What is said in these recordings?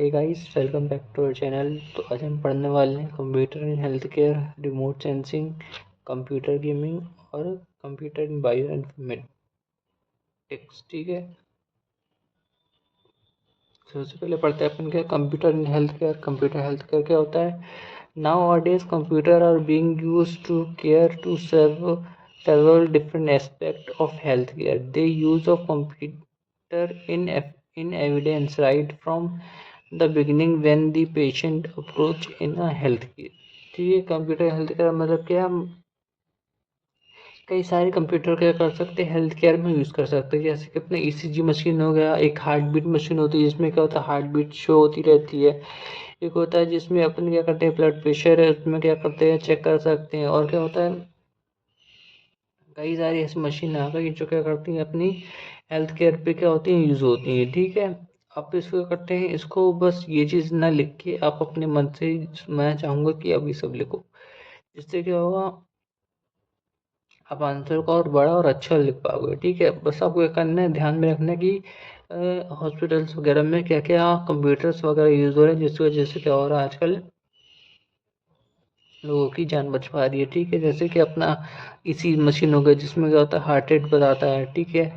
Hey guys, welcome back to our channel. तो आज हम पढ़ने वाले हैं computer in health care, remote sensing, computer gaming और कंप्यूटर इन बायो इन्फॉर्मेटिक्स। ठीक है, सबसे पहले पढ़ते हैं अपन क्या computer in health care. Computer health care क्या होता है? Now our days computer are being used to care to serve several different aspects of healthcare. The use of computer in evidence right from the beginning when the patient approach in a healthcare. ठीक है, computer health care मतलब क्या? हम कई सारे computer क्या कर सकते हैं, हेल्थ केयर में यूज़ कर सकते हैं। जैसे कि अपने ईसीजी मशीन हो गया, एक हार्ट बीट मशीन होती है जिसमें क्या होता है, हार्ट बीट शो होती रहती है। एक होता है जिसमें अपन क्या करते हैं, ब्लड प्रेशर है उसमें क्या करते हैं, चेक कर सकते हैं। और क्या होता है, कई सारी ऐसी मशीन आ गई जो क्या करती हैं, अपनी हेल्थ केयर पे क्या होती हैं, यूज़ होती हैं। ठीक है, आप इसको क्या करते हैं, इसको बस ये चीज़ ना लिख के आप अपने मन से, मैं चाहूँगा कि आप ये सब लिखो। इससे क्या होगा, आप आंसर को और बड़ा और अच्छा लिख पाओगे। ठीक है, बस आपको ये करना है, ध्यान में रखना कि हॉस्पिटल्स वगैरह में क्या क्या कंप्यूटर्स वगैरह यूज़ हो रहे हैं, जिसकी वजह से क्या हो रहा है, आजकल लोगों की जान बच पा रही है। ठीक है, जैसे कि अपना इसी मशीन हो गया जिसमें क्या होता है, हार्ट रेट बताता है। ठीक है,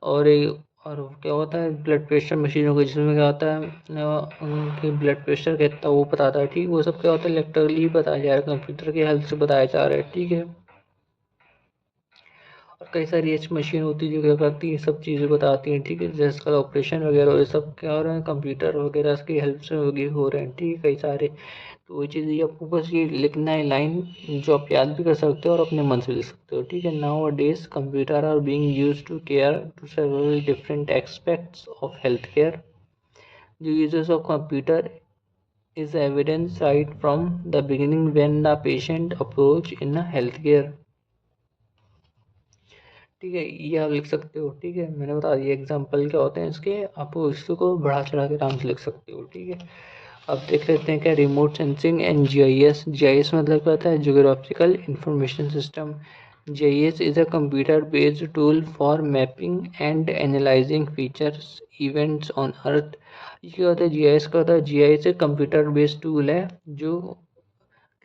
और और क्या होता है, ब्लड प्रेशर मशीन हो गई जिसमें क्या होता है, उनके ब्लड प्रेशर कितना वो बताता है। ठीक, वो सब क्या होता है, इलेक्ट्रिकली बताया जा रहा है, कंप्यूटर की हेल्प से बताया जा रहा है। ठीक है, और कई सारी ऐसी मशीन होती है जो क्या करती है, सब चीज़ें बताती हैं। ठीक है, जैसे कल ऑपरेशन वगैरह ये सब क्या हो रहे हैं, कंप्यूटर वगैरह की हेल्प से हो रहे हैं। ठीक है, कई सारे, तो वही चीज़ ये आपको बस ये लिखना है लाइन, जो आप याद भी कर सकते हो और अपने मन से लिख सकते हो। ठीक है, nowadays computer are being used to care to several different aspects of health care. The uses of computer is evidence right from the beginning when the patient approach in a healthcare. ठीक है, ये आप लिख सकते हो। ठीक है, मैंने बता दिया एग्जाम्पल क्या होते हैं इसके, आप इसको बढ़ा चढ़ा के आराम से लिख सकते हो। ठीक है, अब देख लेते हैं क्या remote sensing and GIS. GIS मतलब क्या होता है, geographical information system. GIS is a computer based tool for mapping and analysing features events on earth. ये क्या होता है, जीआईएस का होता है, जीआईएस एक कंप्यूटर बेस्ड टूल है जो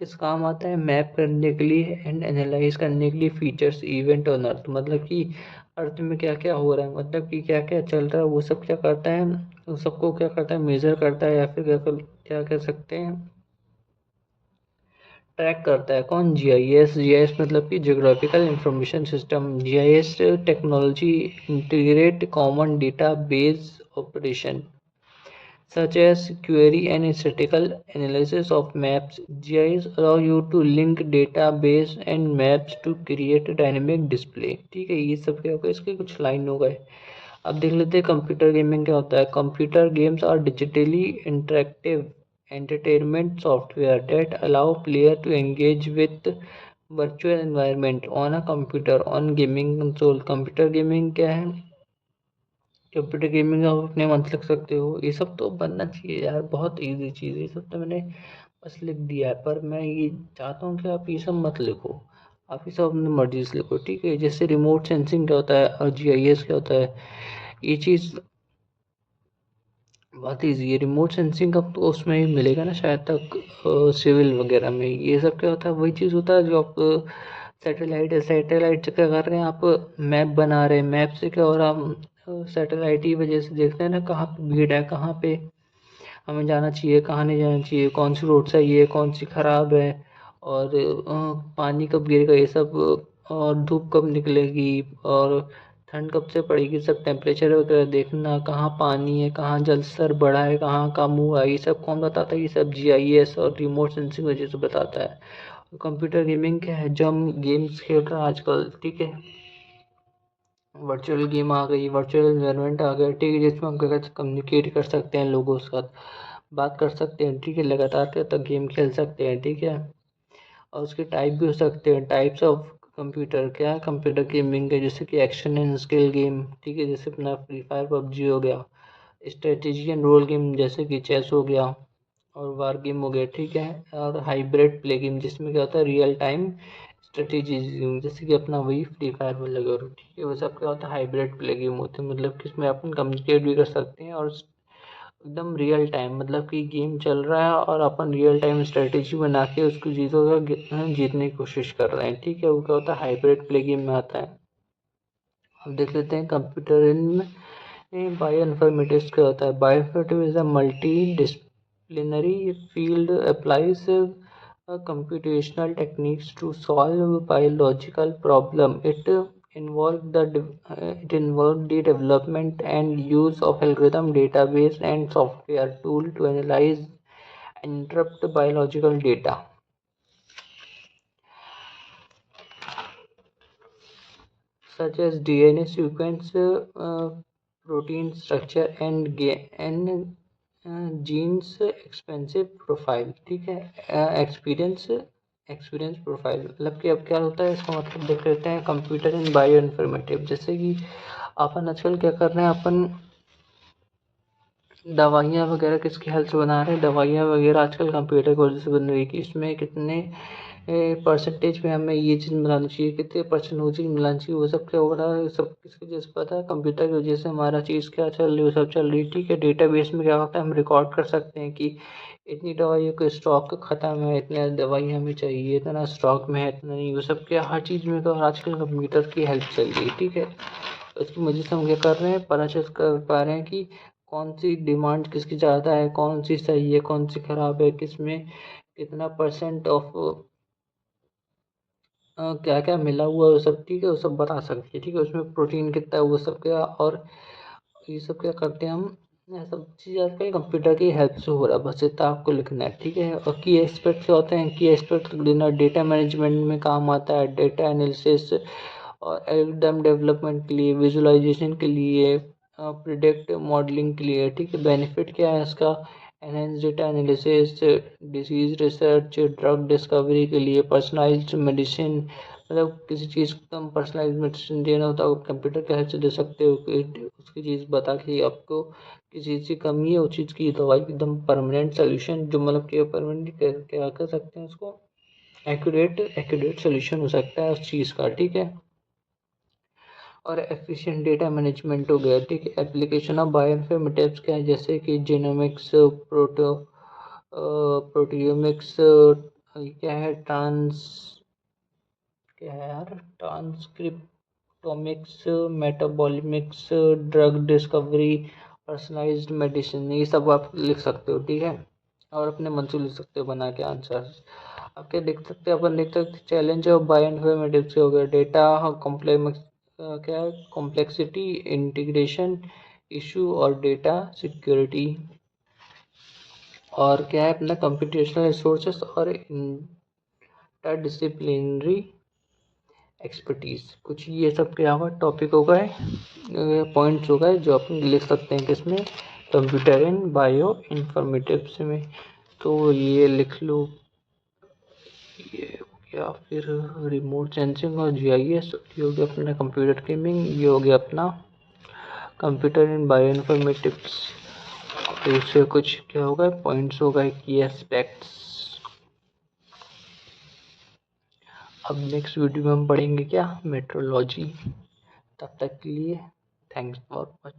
किस काम आता है, मैप करने के लिए एंड एनालाइज करने के लिए फीचर्स इवेंट ऑन अर्थ। मतलब कि अर्थ में क्या क्या हो रहा है, मतलब कि क्या क्या चल रहा है, वो सब क्या करता है, उन सबको क्या करता है, मेजर करता है, या फिर क्या कह सकते हैं, ट्रैक करता है। कौन? जीआईएस। जीआईएस मतलब कि geographical information system. GIS technology integrate common data base operation such as query and statistical analysis of maps. GIS allow you to link database and maps to create dynamic display. ठीक है, ये सब क्या होगा, इसके कुछ लाइन हो गए। अब देख लेते हैं कंप्यूटर गेमिंग क्या होता है। Computer games are digitally interactive entertainment software that allow player to engage with virtual environment on a computer on gaming console. Computer gaming क्या है, कंप्यूटर गेमिंग आप अपने मन से लिख सकते हो। ये सब तो बनना चाहिए यार, बहुत इजी चीज़ है। ये सब तो मैंने बस लिख दिया है, पर मैं ये चाहता हूँ कि आप ये सब मत लिखो, आप ये सब अपनी मर्जी से लिखो। ठीक है, जैसे रिमोट सेंसिंग क्या होता है और जीआईएस क्या होता है, ये चीज़ बहुत ईजी है। रिमोट सेंसिंग का तो उसमें ही मिलेगा ना शायद तक, सिविल वगैरह में। ये सब क्या होता है, वही चीज़ होता है जो आप सैटेलाइट है, सैटेलाइट से क्या कर रहे हैं, आप मैप बना रहे हैं। मैप से क्या हो रहा, हम सैटेलाइट की वजह से देख रहे हैं ना, कहाँ पे भीड़ है, कहाँ पे हमें जाना चाहिए, कहाँ नहीं जाना चाहिए, कौन सी रोड सही है, कौन सी खराब है, और पानी कब गिरेगा, ये सब, और धूप कब निकलेगी, और ठंड कब से पड़ेगी, सब टेम्परेचर वगैरह देखना, कहाँ पानी है, कहाँ जल स्तर बढ़ा है, कहाँ कम हुआ है, ये सब कौन बताता है, ये सब जीआईएस और रिमोट सेंसिंग वजह से बताता है। कंप्यूटर गेमिंग क्या है, जो हम गेम्स खेल रहे हैं आजकल। ठीक है, वर्चुअल गेम आ गई, वर्चुअल एनवायरनमेंट आ गया। ठीक है, जिसमें हम क्या कम्युनिकेट कर सकते हैं, लोगों के साथ बात कर सकते हैं। ठीक है, लगातार क्या तक गेम खेल सकते हैं। ठीक है, और उसके टाइप भी हो सकते हैं, टाइप्स ऑफ कंप्यूटर क्या है, कंप्यूटर गेमिंग है, जैसे कि एक्शन एंड स्किल गेम। ठीक है, जैसे अपना फ्री फायर पबजी हो गया। स्ट्रेटेजी एंड रोल गेम जैसे कि चेस हो गया, और वार गेम हो गया। ठीक है, और हाइब्रिड प्ले गेम जिसमें क्या होता है, रियल टाइम स्ट्रेटेजी गेम, जैसे कि अपना वही फ्री फायर में लगे। और ठीक है, वो सब क्या होता है, हाइब्रिड प्ले गेम होते हैं, मतलब कि इसमें अपन कम्युनिकेट भी कर सकते हैं और एकदम रियल टाइम, मतलब कि गेम चल रहा है और अपन रियल टाइम स्ट्रेटेजी बना के उसको जीतने की कोशिश कर रहे हैं। ठीक है, वो क्या होता है, हाइब्रिड प्ले गेम में आता है। अब देख लेते हैं कंप्यूटर इन बायोइन्फॉर्मेटिक्स क्या होता है। Bioinformatics is a multi disciplinary field applies computational techniques to solve biological problem. It involved the development and use of algorithm, database, and software tool to analyze and interpret biological data, such as DNA sequence, protein structure, and genes expensive profile। ठीक है, experience profile मतलब कि अब क्या होता है, इसका मतलब देख लेते हैं। कंप्यूटर इन बायो इन्फॉर्मेटिव, जैसे कि अपन आजकल क्या कर रहे हैं, अपन दवाइयाँ वगैरह किसकी हेल्प से बना रहे हैं, दवाइयाँ वगैरह आजकल कंप्यूटर की वजह से बन रही है कि इसमें कितने परसेंटेज में हमें ये चीज़ मिलानी चाहिए, कितने परसेंट वो चीज़ मिलानी चाहिए, वो सब क्या हो रहा है, सब किसकी वजह से पता है, कंप्यूटर की वजह से हमारा चीज़ क्या चल रही है, वो सब चल रही है। ठीक है, डेटाबेस में क्या होता है, हम रिकॉर्ड कर सकते हैं कि इतनी दवाइयों का स्टॉक ख़त्म है, इतने दवाई हमें चाहिए, इतना स्टॉक में है, इतना नहीं, वो सब क्या हर चीज़ में तो आजकल कंप्यूटर की हेल्प चल रही है। ठीक है, उसकी वजह से हम क्या कर रहे हैं, पता चल कर पा रहे हैं कि कौन सी डिमांड किसकी ज़्यादा है, कौन सी सही है, कौन सी ख़राब है, किस में कितना परसेंट ऑफ क्या क्या मिला हुआ है, वो सब। ठीक है, वो सब बता सकते हैं। ठीक है, उसमें प्रोटीन कितना है, वो सब क्या, और ये सब क्या करते हैं हम, ये सब चीज़ आजकल कंप्यूटर की हेल्प से हो रहा है, बस इतना आपको लिखना है। ठीक है, और की एस्पेक्ट क्या होते हैं, की एस्पेक्ट देना डेटा मैनेजमेंट में काम आता है, डेटा एनालिसिस और एल्गोरिथम डेवलपमेंट के लिए, विजुअलाइजेशन के लिए, प्रिडिक्ट मॉडलिंग के लिए। ठीक है, बेनिफिट क्या है इसका, enhance data analysis, disease research, drug discovery के लिए, पर्सनलाइज्ड मेडिसिन, मतलब किसी चीज़ को एकदम पर्सनलाइज्ड मेडिसिन देना होता है, कंप्यूटर की हेल्प से दे सकते हो कि उसकी चीज़ बता के आपको किसी चीज़ की कमी है, उस चीज़ की दवाई एकदम परमानेंट सोल्यूशन, जो मतलब कि परमानेंट क्या कर सकते हैं उसको, एक्यूरेट सोल्यूशन हो सकता है उस चीज़ का। ठीक है, और एफिशिएंट डेटा मैनेजमेंट हो गया। ठीक है, एप्लीकेशन ऑफ बायोइन्फॉर्मेटिक्स क्या है, जैसे कि जीनोमिक्स, प्रोटियोमिक्स, क्या है, क्या है यार, transcriptomics, metabolomics, drug discovery, personalised medicine, ये सब आप लिख सकते हो। ठीक है, और अपने मन से लिख सकते हो बना के आंसर। अब क्या देख सकते हैं, अपन देख सकते हैं चैलेंज ऑफ बायोइन्फॉर्मेटिक्स हो गया, डेटा कॉम्प्लेक्स, क्या है, कॉम्प्लेक्सिटी, इंटीग्रेशन इशू और डेटा सिक्योरिटी, और क्या है अपना कंप्यूटेशनल रिसोर्सेस और इंटरडिसिप्लिनरी एक्सपर्टीज। कुछ ये सब क्या हुआ, टॉपिक हो गए, पॉइंट्स हो गए जो अपन लिख सकते हैं किसमें, कंप्यूटर इन बायो इंफॉर्मेटिव्स में। तो ये लिख लो, ये या फिर रिमोट सेंसिंग और जीआईएस, ये हो गया अपना कंप्यूटर गेमिंग, ये हो गया अपना कंप्यूटर इन बायो इन्फॉर्मेटिक्स। तो इससे कुछ क्या होगा, पॉइंट्स हो गए, की एस्पेक्ट्स। अब नेक्स्ट वीडियो में हम पढ़ेंगे क्या, मेट्रोलॉजी। तब तक के लिए थैंक्स फॉर वॉचिंग।